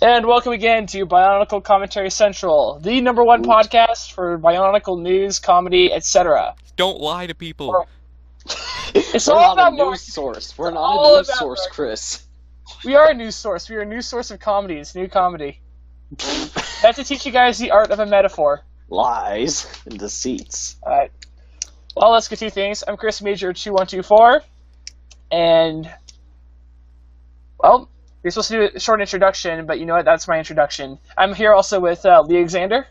And welcome again to Bionicle Commentary Central, the #1 podcast for Bionicle news, comedy, etc. Don't lie to people. It's We're all not about a news source. We're not all a news about source, marketing. Chris. We are a news source. We are a news source of comedy. It's new comedy. I have to teach you guys the art of a metaphor. Lies and deceits. Alright. Well, let's get to things. I'm Chris Major 2124, and well, you're supposed to do a short introduction, but you know what? That's my introduction. I'm here also with Lee Alexander.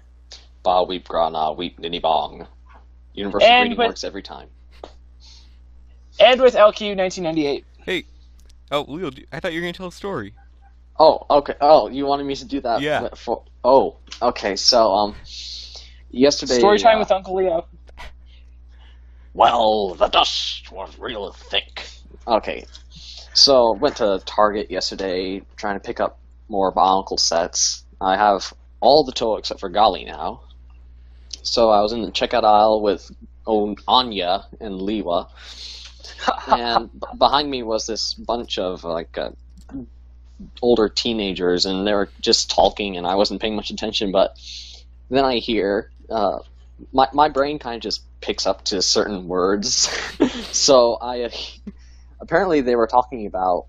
Ba weep grana weep ninny bong. Universal And reading with- works every time. And with LQ 1998. Hey. Oh, Leo, I thought you were going to tell a story. Oh, okay. Oh, you wanted me to do that? Yeah. Okay. So, yesterday. Story time with Uncle Leo. Well, the dust was real thick. Okay. So, went to Target yesterday trying to pick up more Bionicle sets. I have all the toe except for Gali now. So, I was in the checkout aisle with Anya and Liwa. And behind me was this bunch of, older teenagers, and they were just talking, and I wasn't paying much attention, but then I hear, my brain kind of just picks up to certain words. So apparently they were talking about,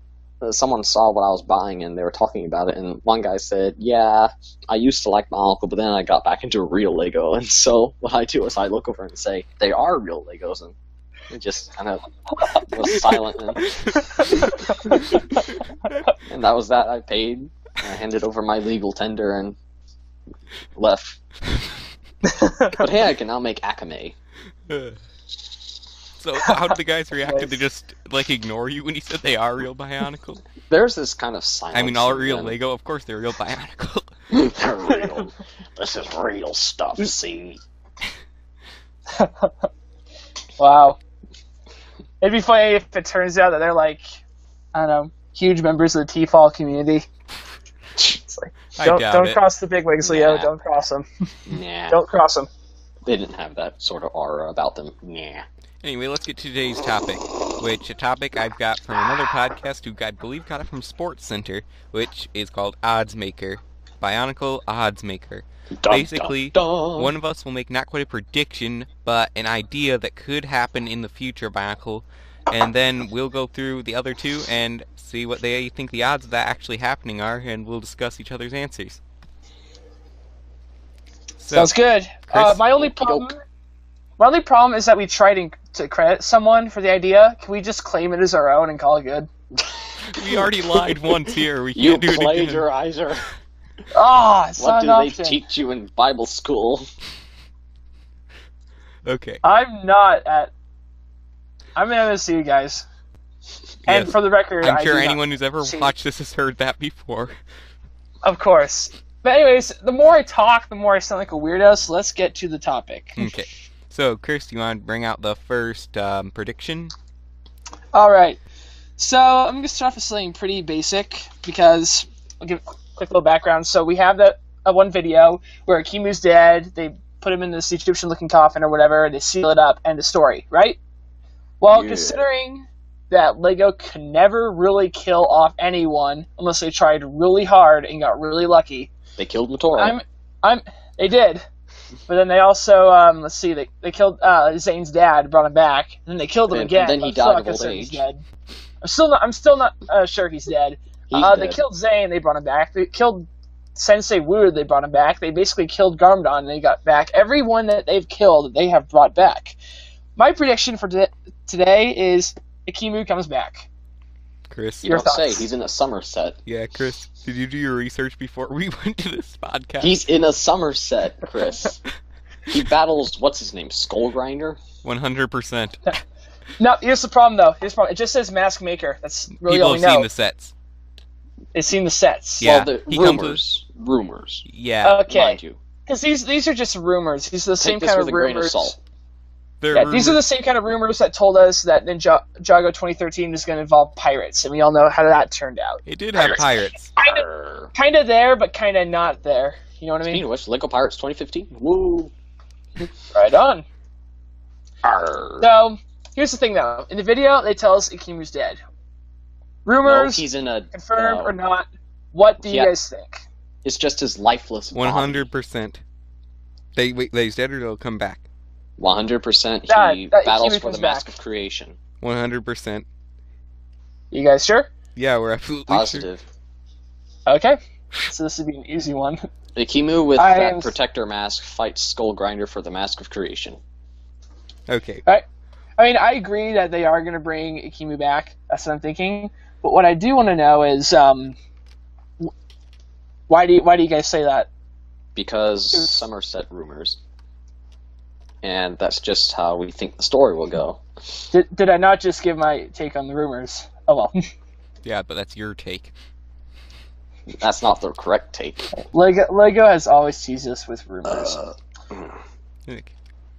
someone saw what I was buying, and they were talking about it, and one guy said, yeah, I used to like Bionicle, but then I got back into real Lego, and so what I do is I look over and say, they are real Legos, and it just kind of was silent, and that was that. I paid, I handed over my legal tender, and left. But hey, I can now make Akame. So, how did the guys react? Did they just, ignore you when you said they are real Bionicle? There's this kind of silence. I mean, all real and then- Lego, of course they're real Bionicle. They're real. This is real stuff, see? Wow. It'd be funny if it turns out that they're I don't know, huge members of the T-Fall community. It's like, I don't doubt it. cross the big wigs, Leo. Nah. Don't cross them. Nah. Don't cross them. They didn't have that sort of aura about them. Nah. Anyway, let's get to today's topic, which a topic I've got from another podcast who I believe got it from Sports Center, which is called Oddsmaker. Bionicle Oddsmaker. Basically, one of us will make not quite a prediction, but an idea that could happen in the future Bionicle, and then we'll go through the other two and see what they think the odds of that actually happening are, and we'll discuss each other's answers. So, Sounds good. Chris? My only problem is that we tried to credit someone for the idea. Can we just claim it as our own and call it good? we already lied once here. We You can't do it again. plagiarizer. Ah, it's What not do an they option. teach you in Bible school? Okay. I'm not at. I'm in MSU, guys. And Yes. for the record, I'm I sure do not anyone who's ever see- watched this has heard that before. Of course. But anyways, the more I talk, the more I sound like a weirdo, so let's get to the topic. Okay. So, Chris, do you want to bring out the first prediction? Alright. So, I'm going to start off with something pretty basic, because I'll give a quick little background. So, we have that one video where Kimu's dead, they put him in this Egyptian-looking coffin or whatever, they seal it up, end of story, right? Well, Yeah. considering that Lego can never really kill off anyone unless they tried really hard and got really lucky, They killed Matora. they did. But then they also, let's see, they killed Zane's dad, brought him back, and then they killed him And again. then he I'm still died not of old concerned he's age. dead. I'm still not sure he's dead. He's They dead. killed Zane, they brought him back. They killed Sensei Wu, they brought him back. They basically killed Garmadon, and they got back. Everyone that they've killed, they have brought back. My prediction for today is Ikimu comes back. Chris? You Your don't say. thoughts? He's in a Somerset. Yeah, Chris, did you do your research before we went to this podcast? He's in a Somerset, Chris. He battles, what's his name, Skullgrinder? 100%. No, here's the problem, though. It just says Mask Maker. That's really People all we have know. seen the sets. They've seen the sets. Yeah, Well, the he comes rumors. Yeah, Okay. Mind you. Because these are just rumors. These are the same Take this kind with of a grain of rumors. salt. they're Yeah, these are the same kind of rumors that told us that Ninjago 2013 is going to involve pirates, and we all know how that turned out. It did have pirates. Arr. Kind of there, but kind of not there. You know what I Speaking mean? of which, Lego Pirates 2015. Woo! Right on. Arr. So, here's the thing, though. In the video, they tell us Ikimu's dead. No, Rumors, he's in a confirmed or not, what do you Yeah. guys think? It's just his lifeless body. 100%. They said it'll come back. 100% he battles for the Mask of Creation. 100%. You guys sure? Yeah, we're absolutely positive. Sure. Okay. So this would be an easy one. Ikimu with that protector mask fights Skull Grinder for the Mask of Creation. Okay. I mean, I agree that they are going to bring Ikimu back. That's what I'm thinking. But what I do want to know is, why do you guys say that? Because Somerset rumors. And that's just how we think the story will go. Did I not just give my take on the rumors? Oh well. Yeah, but that's your take. That's not the correct take. Lego has always teased us with rumors.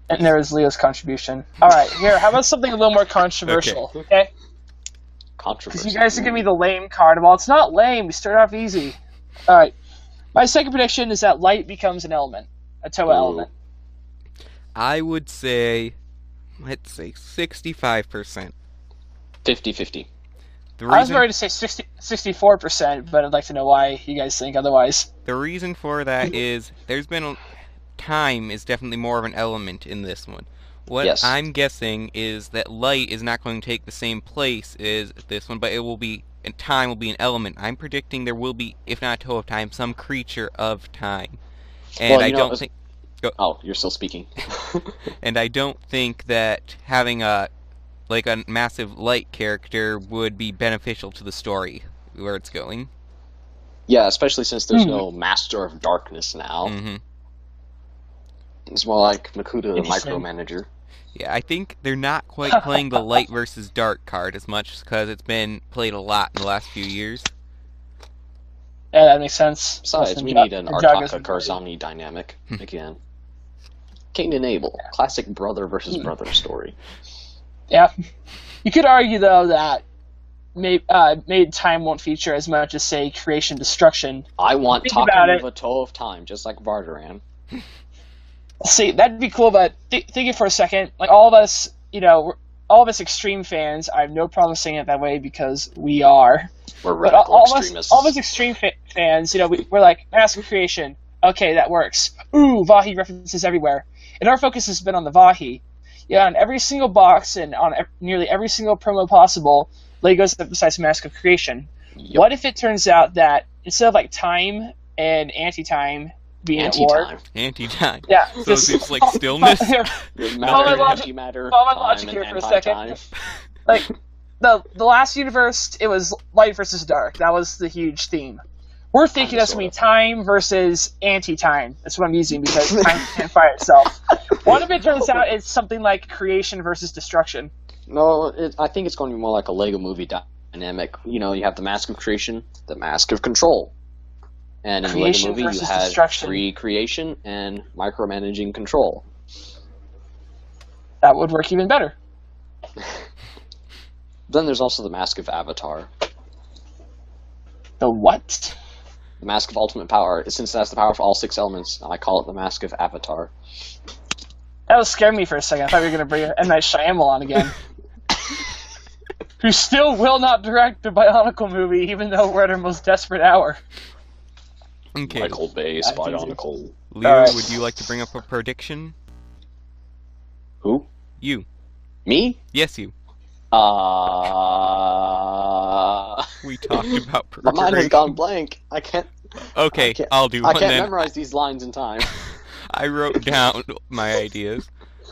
And there is Leo's contribution. Alright, here, how about something a little more controversial, okay? Controversial. Because you guys are giving me the lame card. Well, it's not lame. We start off easy. Alright. My second prediction is that light becomes an element. A Toa element. I would say, let's say 65%. 50-50. I was ready to say 64%, but I'd like to know why you guys think otherwise. The reason for that is there's been time is definitely more of an element in this one. What I'm guessing is that light is not going to take the same place as this one, but it will be, and time will be an element. I'm predicting there will be, if not a toe of time, some creature of time. And I don't think... Oh, you're still speaking. And I don't think that having a massive light character would be beneficial to the story where it's going. Yeah, especially since there's no Master of Darkness now. Mm-hmm. It's more like Makuta the Micromanager. Yeah, I think they're not quite playing the light versus dark card as much because it's been played a lot in the last few years. Yeah, that makes sense. Besides, we need an Artaka Karzami dynamic again. Cain and Abel, classic brother versus brother story. Yeah. You could argue, though, that made time won't feature as much as, say, creation destruction. I want Takanuva Toe of Time, just like Vardaran. See, that'd be cool, but think it for a second. Like, all of us, all of us extreme fans, I have no problem saying it that way because we are. We're radical extremists. All of us extreme fans, we're like, Mask of Creation. Okay, that works. Ooh, Vahi references everywhere. And our focus has been on the Vahi. Yeah, on every single box and on nearly every single promo possible, Lego's emphasized Mask of Creation. Yep. What if it turns out that instead of like time and anti-time being at war... Anti-time. Yeah. So it's like stillness? Follow my logic here for a second. Like, the last universe, it was light versus dark. That was the huge theme. We're thinking that's going to be time versus anti-time. That's what I'm using because time can't fire itself. What if it turns out it's something like creation versus destruction? No, I think it's going to be more like a Lego movie dynamic. You have the Mask of Creation, the Mask of Control. And in the Lego movie, you had free creation and micromanaging control. That would work even better. Then there's also the Mask of Avatar. The what? The Mask of Ultimate Power. Since that's the power for all 6 elements, I call it the Mask of Avatar. That was scaring me for a second. I thought you were going to bring M. Night Shyamalan again. Who still will not direct the Bionicle movie, even though we're at our most desperate hour. Okay. Michael Bay's Bionicle. Leo, would you like to bring up a prediction? Who? You. Me? Yes, you. We talked about my mind has gone blank. I can't. Okay, I'll do one then. I can't memorize these lines in time. I wrote down my ideas.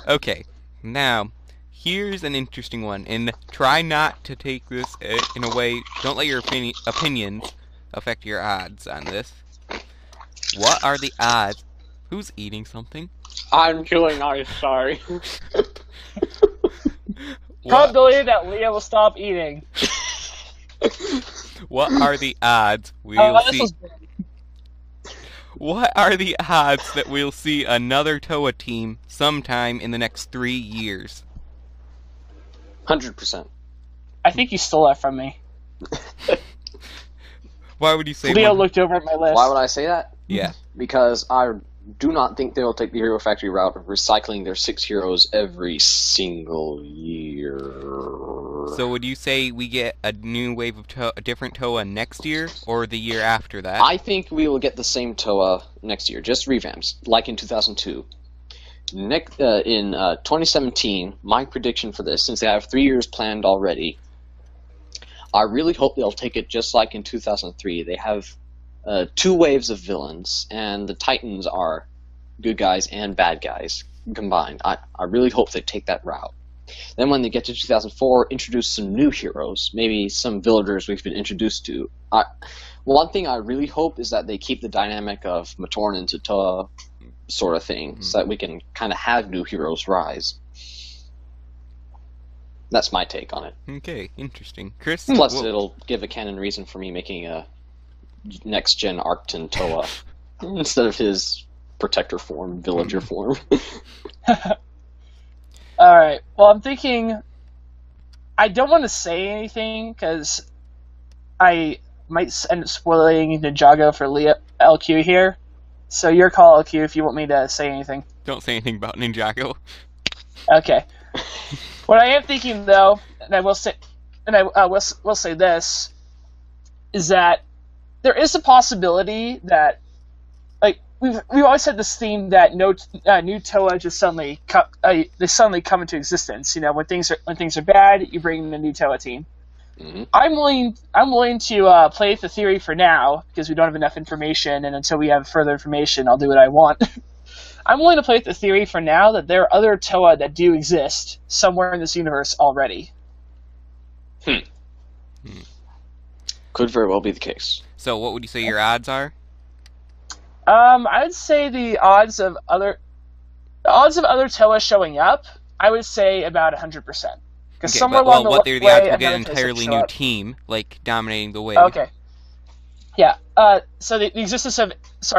Okay, now, here's an interesting one, and try not to take this in a way, don't let your opinions affect your odds on this. What are the odds? Who's eating something? I'm chewing ice, sorry. Probability that Leah will stop eating. What are the odds we'll see? What are the odds that we'll see another Toa team sometime in the next 3 years? 100%. I think you stole that from me. Why would you say Leo looked over at my list. Why would I say that? Yeah. Because I do not think they'll take the Hero Factory route of recycling their 6 heroes every single year. So would you say we get a new wave of a different Toa next year, or the year after that? I think we will get the same Toa next year, just revamps, like in 2002. In 2017, my prediction for this, since they have 3 years planned already, I really hope they'll take it just like in 2003. They have 2 waves of villains, and the Titans are good guys and bad guys combined. I really hope they take that route. Then when they get to 2004, introduce some new heroes, maybe some villagers we've been introduced to. One thing I really hope is that they keep the dynamic of Matoran into Toa sort of thing, so that we can kind of have new heroes rise. That's my take on it. Okay, interesting. Chris? Plus, it'll give a canon reason for me making a next-gen Arcton Toa instead of his protector form, villager form. Alright, well, I'm thinking... I don't want to say anything, because I might end up spoiling Ninjago for LQ here. So your call, LQ, if you want me to say anything. Don't say anything about Ninjago. Okay. What I am thinking, though, and I will say, will say this, is that there is a possibility that, like, we've always had this theme that new Toa just suddenly come into existence. You know, when things are bad, you bring in the new Toa team. Mm-hmm. I'm willing to play with the theory for now, because we don't have enough information, and until we have further information, I'll do what I want. I'm willing to play with the theory for now that there are other Toa that do exist somewhere in this universe already. Could very well be the case. So what would you say your odds are? I would say the odds of other Toa showing up, I would say about 100%. Because somewhere along the way, they're the odds we'll get an entirely new team, like dominating the wave. Okay. Yeah. So the existence of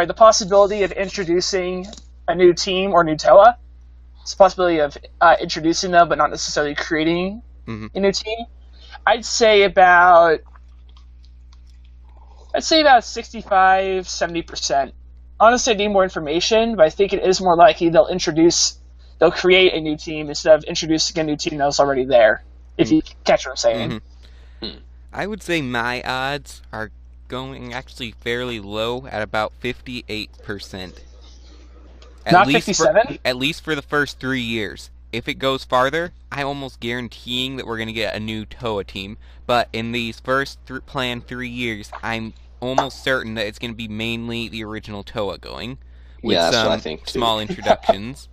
the possibility of introducing a new team or new Toa. It's a possibility of introducing them, but not necessarily creating a new team. I'd say about 65, 70%. Honestly, I need more information, but I think it is more likely they'll create a new team instead of introducing a new team that was already there. If you catch what I'm saying. I would say my odds are going actually fairly low at about 58%. Not 57? At least for the first 3 years. If it goes farther, I'm almost guaranteeing that we're going to get a new Toa team. But in these first planned 3 years, I'm almost certain that it's going to be mainly the original Toa going. With that's some what I think, too. small introductions.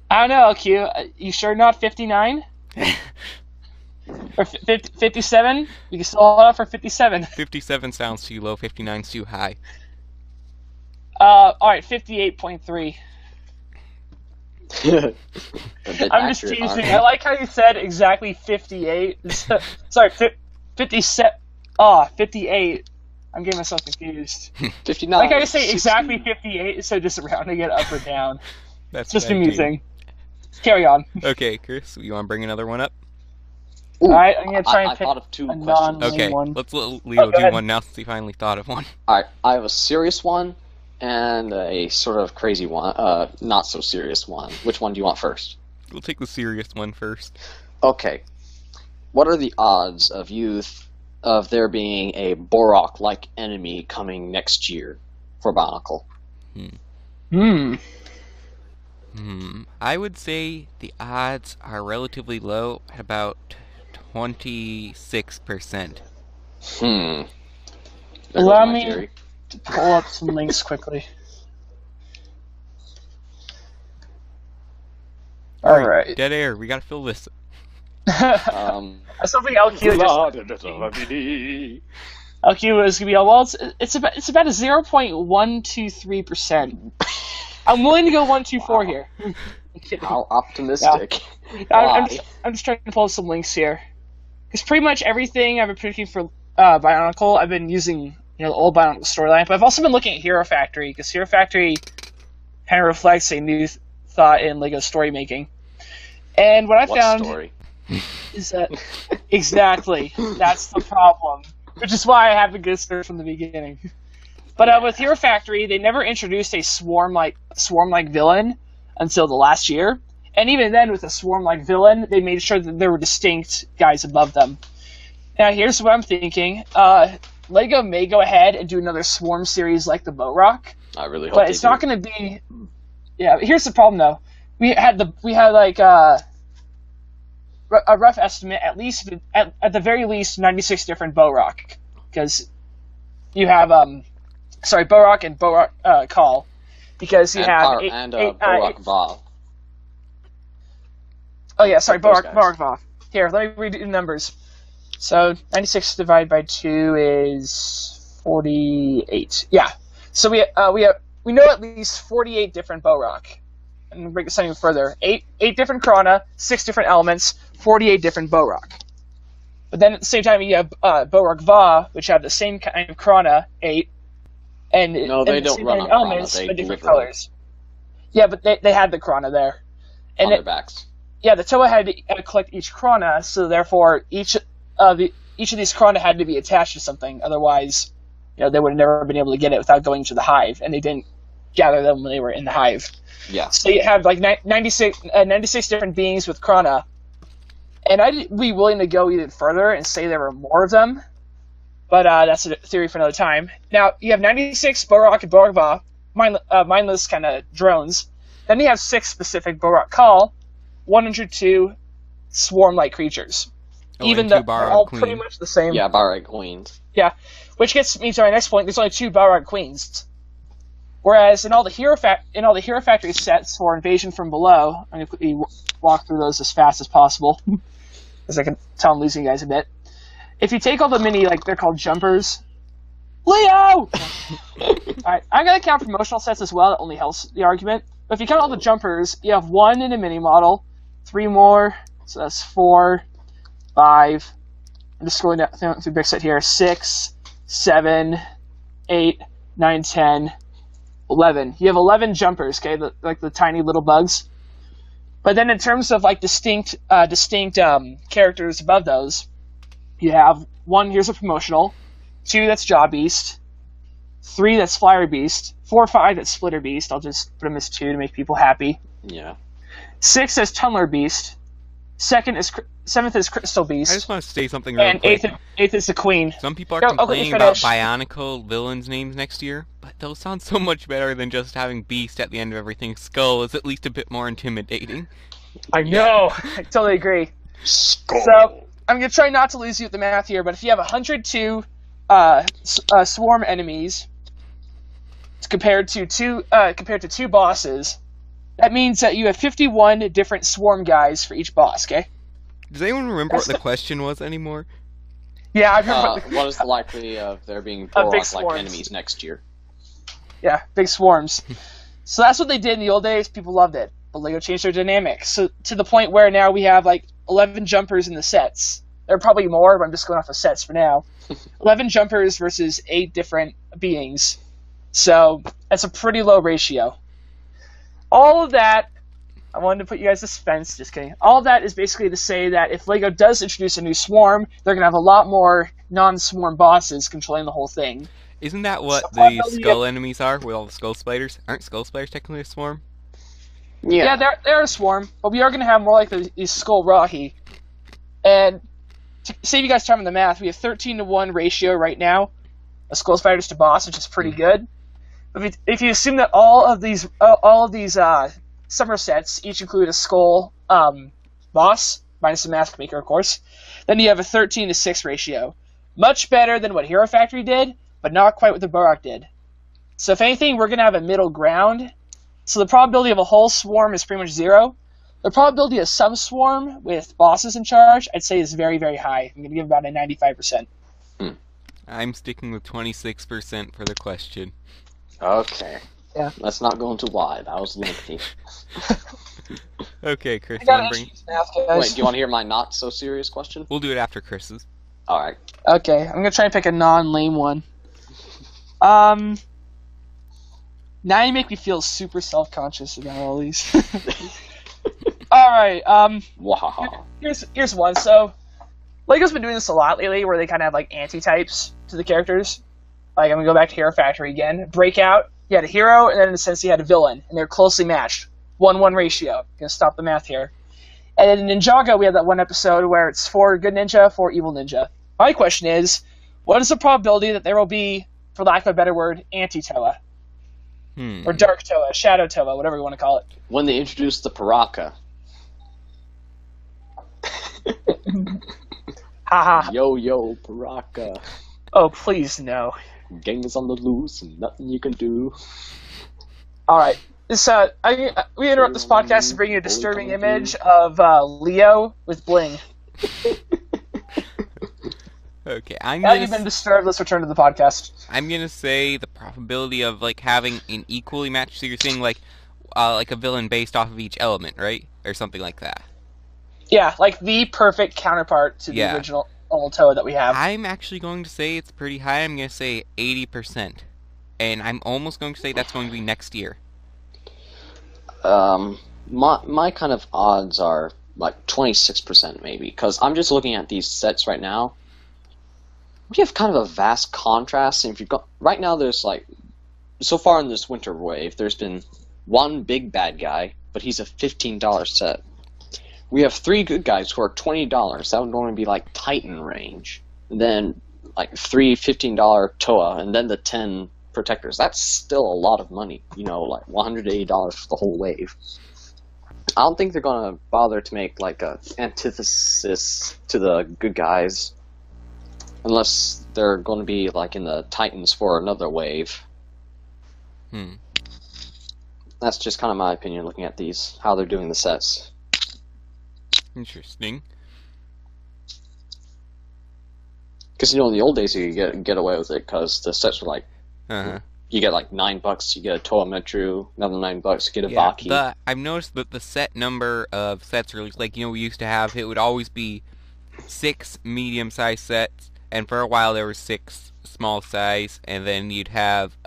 I don't know, Q. You sure not 59? Or 57? We can still hold up for 57. 57 sounds too low, 59's too high. Alright, 58.3. I'm just teasing. I like how you said exactly 58. Sorry, 57. 58. I'm getting myself confused. 59. Like I just say exactly 58, so just rounding it up or down. That's just amusing. Carry on. Okay, Chris, you want to bring another one up? Alright, I'm going to try and pick thought of 2 a questions. Okay, one. let's let Leo do one now since he finally thought of one. Alright, I have a serious one and a sort of crazy one, not so serious one. Which one do you want first? We'll take the serious one first. Okay. What are the odds of there being a Borok-like enemy coming next year for Bionicle? I would say the odds are relatively low at about 26%. Allow me to pull up some links quickly. Alright. Dead air, we gotta fill this. That's something LQ was gonna be it's about a 0.123%. I'm willing to go 124 here. How optimistic. I'm just trying to pull up some links here. Because pretty much everything I've been predicting for Bionicle, I've been using the old Bionicle storyline, but I've also been looking at Hero Factory, because Hero Factory kind of reflects a new thought in LEGO story making. And what I found story? Is that exactly that's the problem, which is why I haven't good search from the beginning. But with Hero Factory, they never introduced a swarm-like villain until the last year, And even then, with a swarm-like villain, they made sure that there were distinct guys above them. Now, here's what I'm thinking. LEGO may go ahead and do another swarm series like the Boat Rock. I really hope but it's not going to be... Yeah, here's the problem, though. We had like a rough estimate, at least at the very least, 96 different Boat Rock. Because you have... Boat Rock and Boat Rock Call. Because you have... Boat Rock Vav. Oh, yeah, sorry, Boat Rock Vav. Here, let me redo the numbers. So 96 divided by 2 is 48. Yeah. So we know at least 48 different Boat Rock. And break this down even further. 8 different Krona, 6 different elements, 48 different Boat Rock. But then at the same time you have Boat Rock Va, which have the same kind of Krona, 8, and no, they don't run on elements, Krona, but different colors. Yeah, but they had the Krona there. And on their backs. Yeah, the Toa had to collect each Krona, so therefore each of these Krona had to be attached to something. Otherwise, they would have never been able to get it without going to the hive, and they didn't gather them when they were in the hive. Yeah. So you have like 96 different beings with Krona, and I'd be willing to go even further and say there were more of them, but that's a theory for another time. Now you have 96 Boat Rock and Boat Rock Va, mindless kind of drones. Then you have 6 specific Boat Rock Call, 102 swarm-like creatures. Even though they're all pretty much the same. Yeah, Barrett Queens. Yeah, which gets me to my next point. There's only 2 Balrog Queens, whereas in all the Hero Factory sets for Invasion from Below, I'm going to quickly walk through those as fast as possible, as I can tell I'm losing you guys a bit. If you take all the mini, they're called jumpers. Leo! Alright, I'm going to count promotional sets as well. That only helps the argument. But if you count all the jumpers, you have 1 in a mini model, 3 more, so that's 4, 5. I'm just scrolling down through big set here. 6, 7, 8, 9, 10, 11. You have 11 jumpers, okay? The tiny little bugs. But then in terms of distinct characters above those, you have 1, here's a promotional, 2, that's Jaw Beast, 3, that's Flyer Beast, 4, 5, that's Splitter Beast. I'll just put them as 2 to make people happy. Yeah. 6 is Tunneler Beast. 7th is Crystal Beast. I just want to say something real quick. And 8th is the Queen. Some people are complaining about Bionicle villains' names next year, but those sound so much better than just having Beast at the end of everything. Skull is at least a bit more intimidating. I know! I totally agree. Skull. So, I'm going to try not to lose you with the math here, but if you have 102 swarm enemies compared to 2 bosses, that means that you have 51 different swarm guys for each boss, okay? Does anyone remember what the question was anymore? Yeah, I remember. What is the likely of there being Boros-like enemies next year? Yeah, big swarms. So that's what they did in the old days. People loved it. But LEGO changed their dynamics. So to the point where now we have 11 jumpers in the sets. There are probably more, but I'm just going off of sets for now. 11 jumpers versus 8 different beings. So that's a pretty low ratio. All of that, I wanted to put you guys to suspense, just kidding. All of that is basically to say that if LEGO does introduce a new swarm, they're going to have a lot more non-swarm bosses controlling the whole thing. Isn't that what the skull enemies are, with all the skull spiders? Aren't skull spiders technically a swarm? Yeah, they're a swarm, but we are going to have more like these skull Rahi. And to save you guys time on the math, we have 13-to-1 ratio right now of skull spiders to boss, which is pretty good. But if you assume that all of these summer sets each include a skull boss, minus the Mathmaker, of course, then you have a 13-to-6 ratio. Much better than what Hero Factory did, but not quite what the Borak did. So if anything, we're going to have a middle ground. So the probability of a whole swarm is pretty much 0. The probability of some swarm with bosses in charge, I'd say, is very, very high. I'm going to give about a 95%. I'm sticking with 26% for the question. Okay. Yeah. Let's not go into why. That was lengthy. Okay, Chris. Wait, do you want to hear my not-so-serious question? We'll do it after Chris's. Alright. Okay, I'm going to try and pick a non-lame one. Now you make me feel super self-conscious about all these. Alright, here's one. So, LEGO's been doing this a lot lately, where they kind of have, anti-types to the characters. I'm going to go back to Hero Factory again. Breakout, you had a hero, and then in a sense you had a villain, and they're closely matched. 1-1 ratio. Gonna stop the math here. And then in Ninjago, we have that one episode where it's 4 good ninja, 4 evil ninja. My question is, what is the probability that there will be, for lack of a better word, anti-Toa? Or dark Toa, shadow Toa, whatever you want to call it. When they introduced the Paraka. Haha. Yo, Paraka. Oh, please, no. Gang is on the loose and nothing you can do. Alright. We interrupt this podcast to bring you a disturbing image of Leo with bling. Okay, Now that you've been disturbed, let's return to the podcast. I'm gonna say the probability of like having an equally matched. So you're saying like a villain based off of each element, right, or something like that. Yeah, like the perfect counterpart to the original Toa that we have. I'm actually going to say it's pretty high. I'm gonna say 80%, and I'm almost going to say that's going to be next year. My kind of odds are like 26% maybe, because I'm just looking at these sets right now. We have kind of a vast contrast, and if you've got right now, there's like so far in this winter wave, there's been one big bad guy, but he's a $15 set. We have 3 good guys who are $20. That would normally be like Titan range, and then like 3 $15 Toa, and then the 10 protectors. That's still a lot of money, like $180 for the whole wave. I don't think they're gonna bother to make like a antithesis to the good guys, unless they're going to be like in the Titans for another wave. That's just kind of my opinion looking at these, how they're doing the sets. Interesting. Because in the old days you get away with it because the sets were like, you get like $9, you get a Toa Metru, another $9, you get a Baki. I've noticed that the set number of sets released, like we used to have, it would always be 6 medium-sized sets, and for a while there were 6 small size, and then you'd have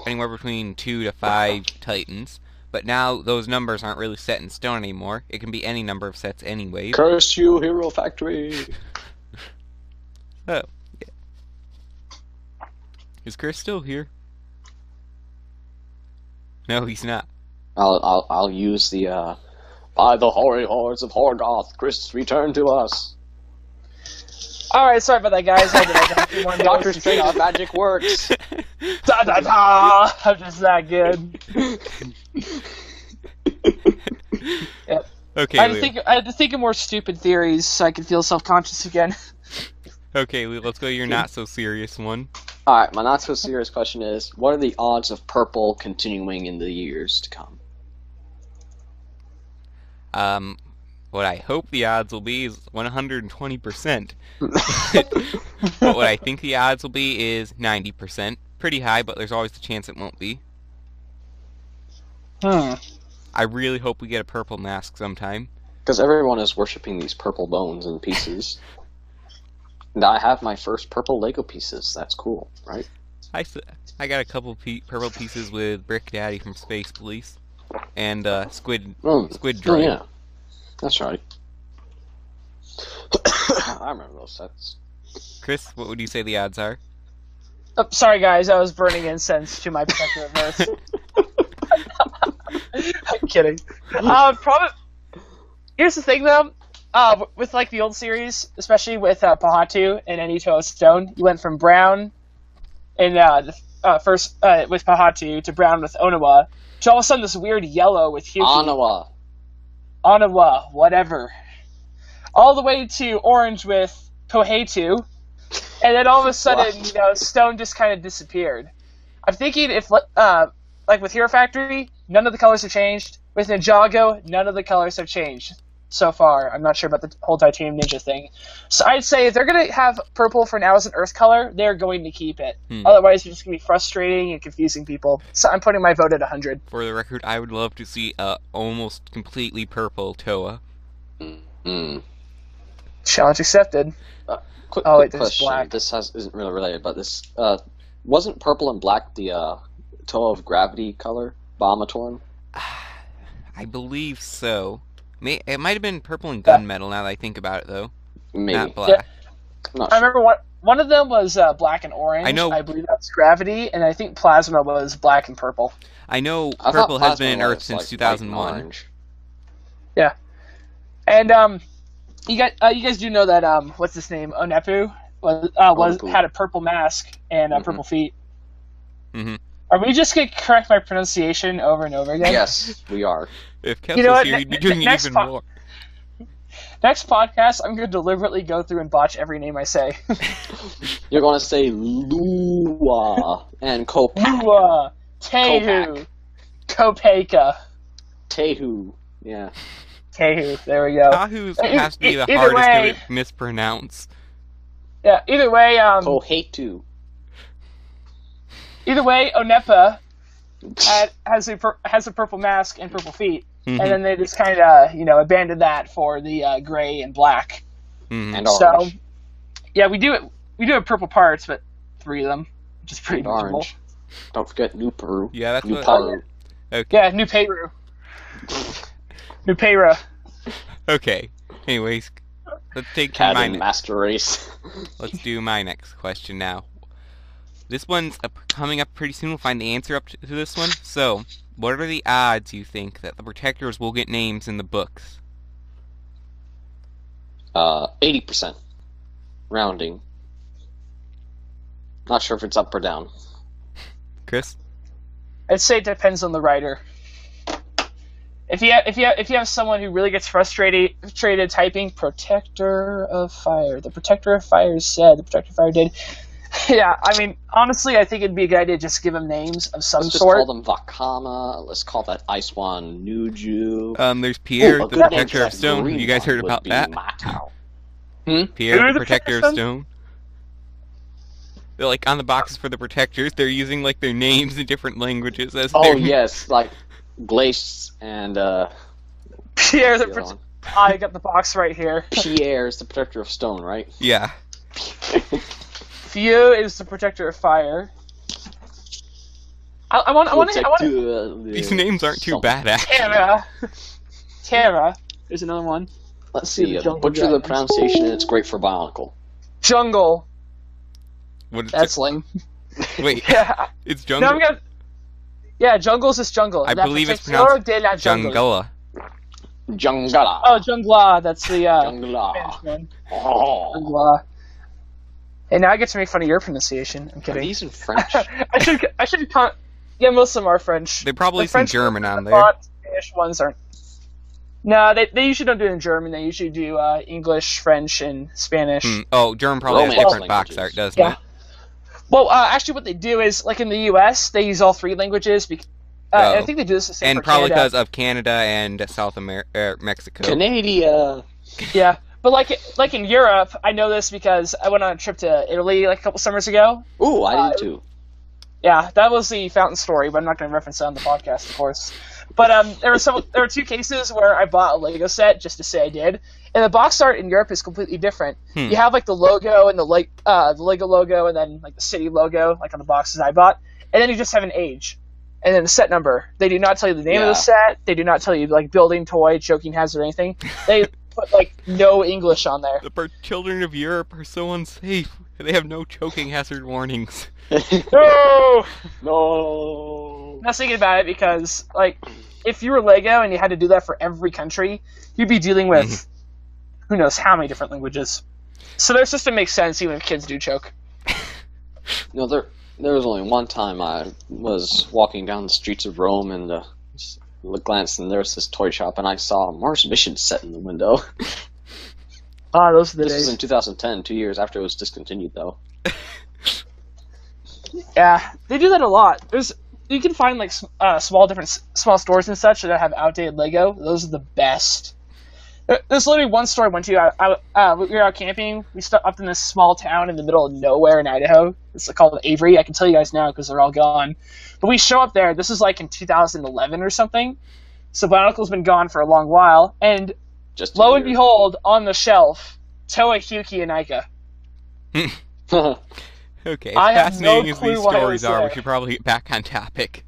anywhere between 2 to 5 Titans. But now those numbers aren't really set in stone anymore. It can be any number of sets anyway. Curse you, Hero Factory! Oh, yeah. Is Chris still here? No, he's not. I'll use the by the hoary hordes of Horgoth, Chris, return to us. Alright, sorry about that, guys. Doctor Strange magic works. Da da da! I'm just that good. Yep. Okay. I had to think of more stupid theories so I could feel self-conscious again. Okay, Lou, let's go to your not-so-serious one. Alright, my not-so-serious question is, what are the odds of purple continuing in the years to come? What I hope the odds will be is 120%. But what I think the odds will be is 90%. Pretty high, but there's always the chance it won't be. I really hope we get a purple mask sometime. Because everyone is worshipping these purple bones and pieces. And I have my first purple Lego pieces. That's cool, right? I got a couple purple pieces with Brick Daddy from Space Police. And Squid Droid. Oh, yeah. That's right. I remember those sets. Chris, what would you say the odds are? Oh, sorry, guys. I was burning incense to my protector of Earth. I'm kidding. Probably. Here's the thing, though. With like the old series, especially with Pahatu and Anito Stone, you went from brown in first with Pahatu to brown with Onawa to all of a sudden this weird yellow with Hyuki. Onawa, whatever. All the way to orange with Poheitu, and then all of a sudden, Stone just kind of disappeared. I'm thinking if, like with Hero Factory, none of the colors have changed. With Ninjago, none of the colors have changed so far. I'm not sure about the whole Titanium Ninja thing. So I'd say if they're going to have purple for now as an Earth color, they're going to keep it. Otherwise, it's just going to be frustrating and confusing people. So I'm putting my vote at 100. For the record, I would love to see a almost completely purple Toa. Challenge accepted. Quick there's question. black. This isn't really related, but this wasn't purple and black the Toa of Gravity color, Bomatorn? I believe so. It might have been purple and gunmetal now that I think about it, though. Maybe. Not black. I remember one of them was black and orange. I know. I believe that was Gravity, and I think Plasma was black and purple. I know I purple thought has been in Plasma Earth was, since like, 2001. white and orange. Yeah, and you guys do know that what's his name, Onepu Onepu. had a purple mask and purple feet. Mm-hmm. Are we just gonna correct my pronunciation over and over again? Yes, we are. If Kess You know was what, here, he'd be doing it next even po- more. Next podcast, I'm gonna deliberately go through and botch every name I say. You're going to say Lua and Kopak. Lua, Tehu, Kopeka, Tehu. Yeah. Tehu. There we go. Tahu has to be the Either hardest way- to mispronounce. Yeah. Either way, Kohetu. Onepa has a purple mask and purple feet, Mhm. and then they just kind of abandoned that for the gray and black. Mhm. And So, orange. yeah, we do have purple parts, but 3 of them, which is pretty And miserable. orange. Don't forget New Peru. Yeah, that's New what. Peru. Yeah, New Peru. New Peru. Okay. Anyways, let's take Cat my and Master Race. Let's do my next question now. This one's coming up pretty soon. We'll find the answer up to this one. So, what are the odds you think that the Protectors will get names in the books? 80%. Rounding. Not sure if it's up or down. Chris? I'd say it depends on the writer. If you have someone who really gets frustrated typing "Protector of Fire," the Protector of Fire said, the Protector of Fire did. Yeah, I mean, honestly, I think it'd be a good idea to just give them names of some Let's just sort. call them Vakama. Let's call that Ice One Nuju. There's Pierre, Ooh, a the good name Protector for of that Stone. green You guys one heard would about be that? Matau. Pierre, Who the the Protector of Protector of Stone. They're like on the boxes for the Protectors. They're using like their names in different languages as Oh their... yes, like Glace and Pierre, what's the other one? I got the box right here. Pierre is the Protector of Stone, right? Yeah. Few is the Protector of Fire. I want These names aren't too bad, actually. Terra. There's another one. Let's see. Jungle Butcher the Dragons. pronunciation, and it's great for Bionicle. Jungle. What is That's lame. Wait, Yeah. it's No, Jungle? I'm gonna. Yeah, Jungle's just jungle. I La believe it's Protector pronounced de la Jungle. Jungula. Jungala. Oh, Jungla. That's the Jungla. Spanish one. Oh. Jungla. And now I get to make fun of your pronunciation. I'm Are kidding. these in French? I should. Yeah, most of them are French. They probably The some French German ones on are there. bought, Spanish ones aren't. No, they usually don't do it in German. They usually do English, French, and Spanish. Oh, German probably has Romance different box languages. art, doesn't Yeah. it? Well, actually, what they do is, like in the U.S., they use all 3 languages. I think they do this the same And for probably Canada. because of Canada and South America, Mexico. Canada. Yeah, but like in Europe, I know this because I went on a trip to Italy like a couple summers ago. Ooh, I did too. Yeah, that was the fountain story, but I'm not going to reference that on the podcast, of course. But there were 2 cases where I bought a Lego set just to say I did, and the box art in Europe is completely different. You have like the logo and the Lego logo, and then like the city logo, like on the boxes I bought, and then you just have an age, and then the set number. They do not tell you the name of the set. They do not tell you like building, toy, choking hazard, or anything. They put like no English on there. The children of Europe are so unsafe. They have no choking hazard warnings. No. No. I was thinking about it because, like, if you were Lego and you had to do that for every country, you'd be dealing with who knows how many different languages. So their system makes sense even if kids do choke. No, there was only one time I was walking down the streets of Rome and glanced, and there was this toy shop, and I saw a Mars Mission set in the window. Ah, those are the This days. was in 2010, 2 years after it was discontinued, though. Yeah, they do that a lot. You can find like small stores and such that have outdated Lego. Those are the best. There's literally one store I went to. We were out camping. We stopped up in this small town in the middle of nowhere in Idaho. It's called Avery. I can tell you guys now because they're all gone. But we show up there. This is like in 2011 or something. So Bionicle's been gone for a long while. And Just lo and behold, on the shelf, Toa, Hyuki, and Aika. Okay, I have fascinating no as clue these why I stories was are, we there. should probably get back on topic.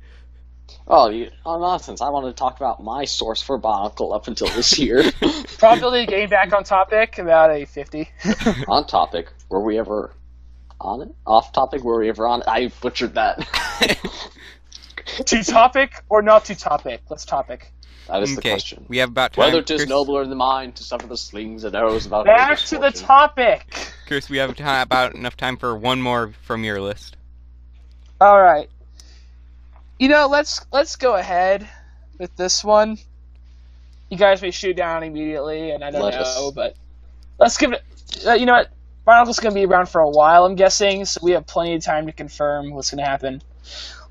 Oh, nonsense. I wanted to talk about my source for Bionicle up until this year. Probably getting back on topic, about a 50. On topic, were we ever on it? Off topic? Were we ever on it? I butchered that. To topic or not to topic? Let's topic. That is the question. We have about time. Whether 'tis nobler in the mind to suffer the slings and arrows about Back to the topic. Chris, we have about enough time for one more from your list. All right. Let's go ahead with this one. You guys may shoot down immediately, and I don't know, but let's give it. You know what? Bionicle's going to be around for a while, I'm guessing, so we have plenty of time to confirm what's going to happen.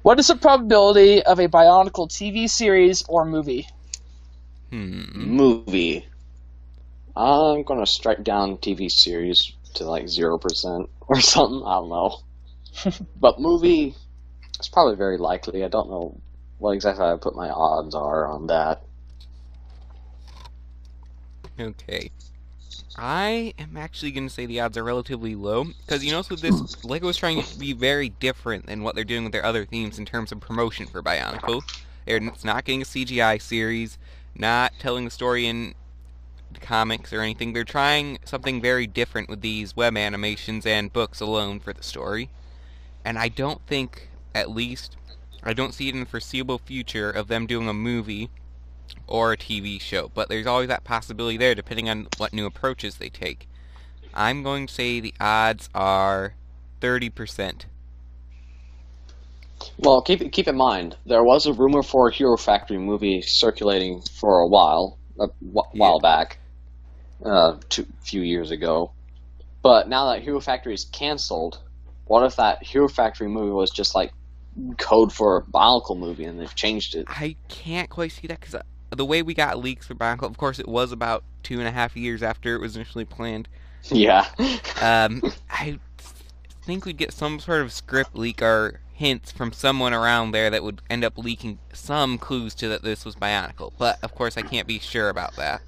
What is the probability of a Bionicle TV series or movie? Movie. I'm going to strike down TV series to like 0% or something. I don't know. But movie, it's probably very likely. I don't know what exactly I put my odds are on that. Okay. I am actually going to say the odds are relatively low, because you notice with this, LEGO is trying to be very different than what they're doing with their other themes in terms of promotion for Bionicle. It's not getting a CGI series, not telling the story in the comics or anything. They're trying something very different with these web animations and books alone for the story. And I don't think, at least, I don't see it in the foreseeable future of them doing a movie or a TV show, but there's always that possibility there depending on what new approaches they take. I'm going to say the odds are 30%. Well, keep in mind, there was a rumor for a Hero Factory movie circulating for a while back, few years ago. But now that Hero Factory is cancelled, what if that Hero Factory movie was just like code for a Bionicle movie and they've changed it? I can't quite see that, because the way we got leaks for Bionicle, of course, it was about 2.5 years after it was initially planned. Yeah. I think we'd get some sort of script leak or hints from someone around there that would end up leaking some clues to that this was Bionicle. But, of course, I can't be sure about that.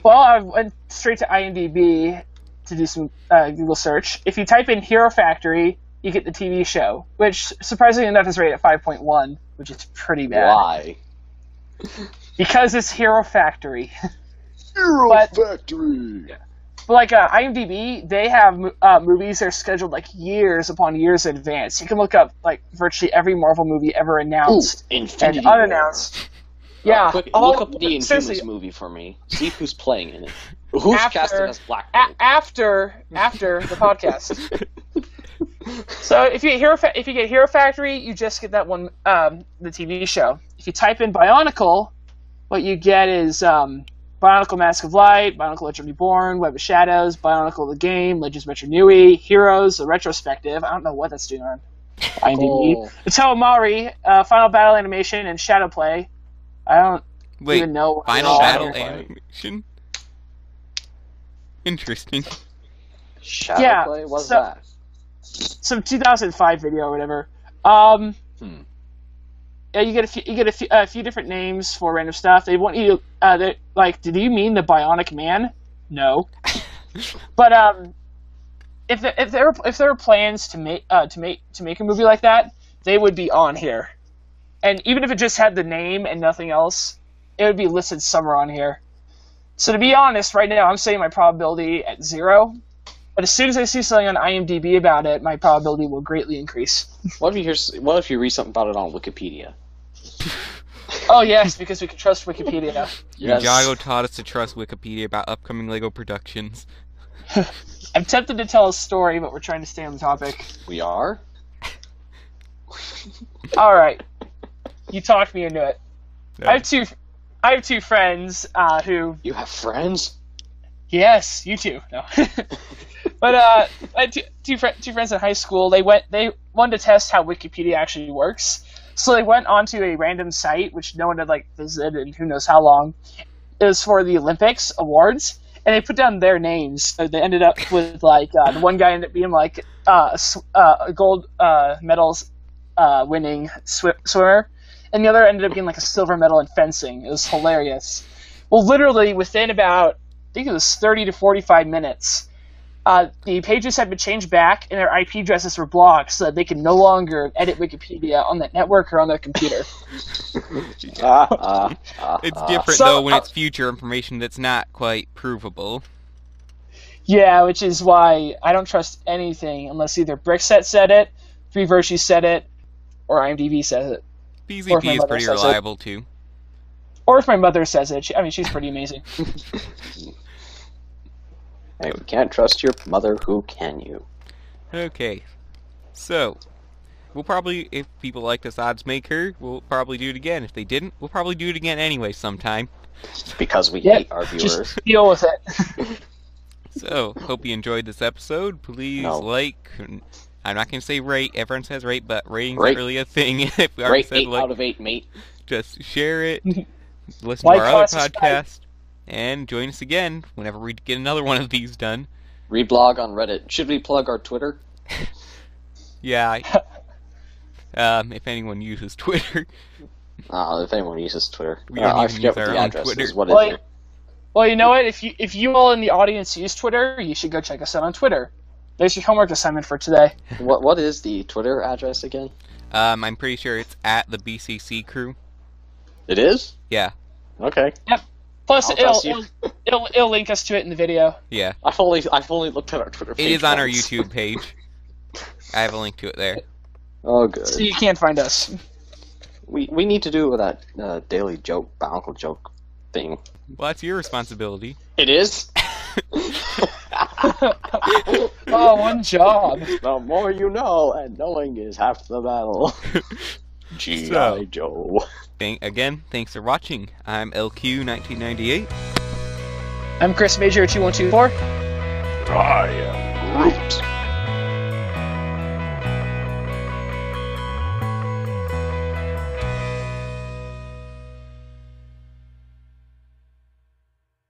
Well, I went straight to IMDb to do some Google search. If you type in Hero Factory, you get the TV show, which, surprisingly enough, is rated at 5.1, which is pretty bad. Why? Because it's Hero Factory. Factory! Yeah. But like IMDb, they have movies that are scheduled like years upon years in advance. You can look up like virtually every Marvel movie ever announced and unannounced. War. Yeah, Quick, look up the Inhumans movie for me. See who's playing in it. Who's casted as Black Bolt? After the podcast. So if you get Hero Factory, you just get that one, the TV show. If you type in Bionicle, what you get is Bionicle Mask of Light, Bionicle Legend Reborn, Web of Shadows, Bionicle the Game, Legends Retro Nui, Heroes, the Retrospective. I don't know what that's doing on IMDb. Mattel Mari, Final Battle Animation, and Shadow Play. I don't even know. Final Battle Animation? Interesting. Shadow Play? What's that? Some 2005 video or whatever. Yeah, you get a few different names for random stuff. They want you to did you mean the Bionic Man? No. But if there were plans to make a movie like that, they would be on here. And even if it just had the name and nothing else, it would be listed somewhere on here. So to be honest, right now I'm setting my probability at 0. But as soon as I see something on IMDb about it, my probability will greatly increase. What if you read something about it on Wikipedia? Oh yes, because we can trust Wikipedia. Yes. Ninjago taught us to trust Wikipedia about upcoming LEGO productions. I'm tempted to tell a story, but we're trying to stay on the topic. We are? All right. You talked me into it. No. I have two friends who... You have friends? Yes, you too. No. But I had two friends in high school. They wanted to test how Wikipedia actually works. So they went onto a random site, which no one had visited in who knows how long. It was for the Olympics awards, and they put down their names. So they ended up with the one guy ended up being a gold medals winning swimmer, and the other ended up being a silver medal in fencing. It was hilarious. Well, literally within about, I think it was 30 to 45 minutes, the pages had been changed back and their IP addresses were blocked so that they could no longer edit Wikipedia on that network or on their computer. It's different, though, when it's future information that's not quite provable. Yeah, which is why I don't trust anything unless either Brickset said it, Three Virtues said it, or IMDb says it. PZP is pretty reliable too. Or if my mother says it. She's pretty amazing. Hey, we can't trust your mother, who can you? Okay, so we'll probably, if people like this Oddsmaker, we'll probably do it again. If they didn't, we'll probably do it again anyway sometime. Because we hate our viewers. Just deal with it. So, hope you enjoyed this episode. Please like. I'm not going to say rate. Everyone says rate, but rating's not really a thing. If we rate said 8 out of 8, mate. Just share it. Listen to our other podcast. And join us again whenever we get another one of these done. Reblog on Reddit. Should we plug our Twitter? Yeah. If anyone uses Twitter. If anyone uses Twitter. We don't I even forget use what our the own address Twitter. is. What is it? Well, you know what? If you all in the audience use Twitter, you should go check us out on Twitter. There's your homework assignment for today. What is the Twitter address again? I'm pretty sure it's at the BCC crew. It is? Yeah. Okay. Yep. Plus, I'll it'll link us to it in the video. Yeah. I've only looked at our Twitter page. It is on our once. YouTube page. I have a link to it there. Oh, good. So you can't find us. We need to do that daily joke, Bionicle joke thing. Well, that's your responsibility. It is? Oh, one job. The more you know, and knowing is half the battle. G.I. Joe. Thanks for watching. I'm LQ1998. I'm Chris Major 2124. I am Groot.